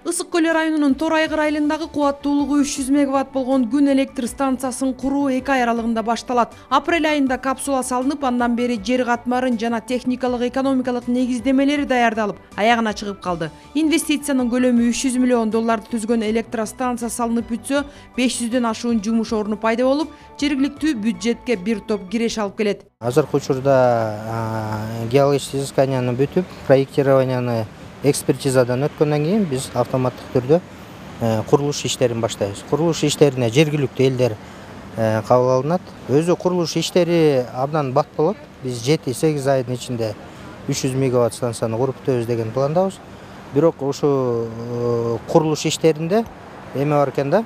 Ысык Көл районунун Тор Айгыр айылындагы кубаттуулугу 300 мегаватт болгон күн электр станциясын куруу 2 ай аралыгында башталат. Апрель айында капсула салынып, андан бери жер катмарын жана техникалык экономикалык негиздемелери даярдалып, аягына чыгып калды. Инвестициянын көлөмү 300 миллион долларды түзгөн электростанция салынып бүтсө, 500дөн ашуун жумуш орну пайда болуп, жергиликтүү бюджетке бир топ киреш алып келет. Азыркы учурда геологический изысканияны бүтүп, проектированияны экспертизадан өткөндөн кийин биз автоматтык түрдө курулуш иштерин баштайбыз. Курулуш иштерине жергиликтүү элдер кабыл алынат. Өзү курулуш иштери абдан бат болот. Биз 7-8 айдын ичинде 300 мегаватт станцияны куруп бүтөбүз деген пландабыз. Бирок ушу курулуш иштеринде эме бар экен да,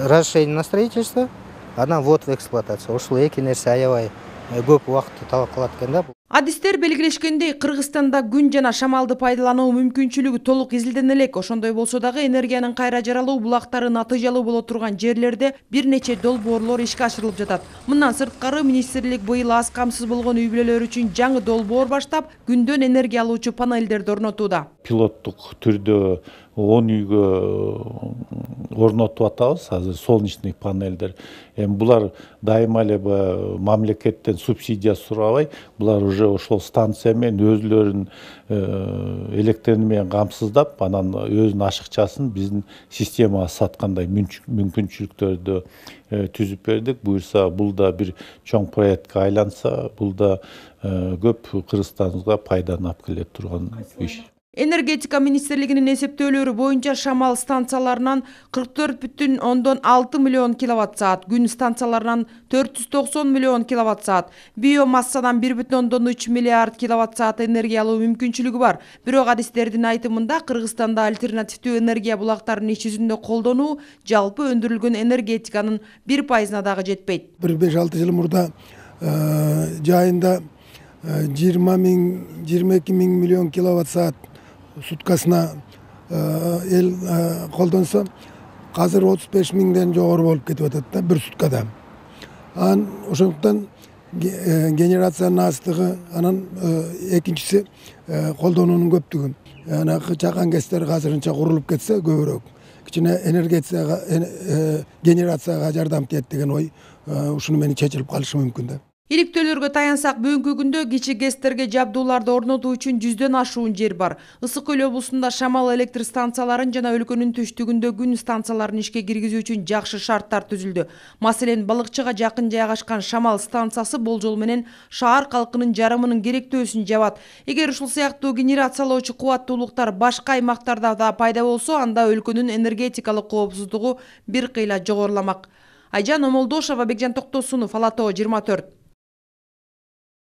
разрешение на строительство, анан ввод в эксплуатация. Ушул эки нерсе аябай көп убакытты талап кылат экен да. Адистер белгилешкендей, Кыргызстанда күн жана шамалды пайдалануу мүмкүнчүлүгү толук изилдене элек. Ошондой болсо дагы энергиянын кайра жаралуу булактары натыйжалуу боло турган жерлерде бир нече долбоорлор ишке ашырылып жатат. Мындан сырткары министрлик быйыл аз камсыз болгон үй бүлөлөр үчүн жаңы долбоор баштап, күндөн энергия алуучу панелдерди орнотууда. Пилоттук түрдө 10 үйгө орнотуп атабыз азыр солнечный панелдер. Булар дайыма эле мамлекеттен субсидия сурабай, булар уже ошол станция менен өзлөрүн электр менен камсыздап, анан өзүнүн ашыкчасын биздин системага саткандай мүмкүнчүлүктөрдү түзүп бердик. Буюрса бул да бир чоң проектке айланса, бул да көп Кыргызстанга пайданы алып келе турган иш. Энергетика министрлигинин эсептөөлөрү боюнча шамал станцияларынан 44,6 миллион киловатт саат, күн станцияларынан 490 миллион киловатт саат, биомассадан 1,3 миллиард киловатт саат энергия алуу мүмкүнчүлүгү бар. Бирок адистердин айтымында Кыргызстанда альтернативдүү энергия булактарын иш жүзүндө колдонуу жалпы өндүрүлгөн энергетиканын 1% дагы жетпейт. 5-6 жыл мурда жайында 22 миллион киловатт саат суткасына эл колдонсо, азыр 35 миңден жогору болуп кетип атат да бир суткада. Ошондуктан генерациянын аздыгы, анан экинчиси колдонуунун көптүгү. Чакан кестер азырынча курулуп кетсе көбүрөөк, кичине энергетикага, генерацияга жардам тиет деген ой ушуну менен чечилип калышы мүмкүн да. Иликтөөлөргө таянсак, бүгүнкү күндө кичи ГЭСтерге жабдууларды орнотуу үчүн 100дөн ашуун жер бар. Ысык Көл облусунда шамал электр станцияларын жана өлкөнүн түштүгүндө күн станцияларын ишке киргизүү үчүн жакшы шарттар түзүлдү. Маселен, балыкчыга жакын жайгашкан шамал станциясы болжол менен шаар калкынын жарымынын керектөөсүн жабат. Эгер ушул сыяктуу генерациялоочу кубаттуулуктар башка аймактарда да пайда болсо, анда өлкөнүн энергетикалык коопсуздугу бир кыйла жогоруламак. Айжан Омолдошова, Бекжан Токтосунов, Ала Тоо 24.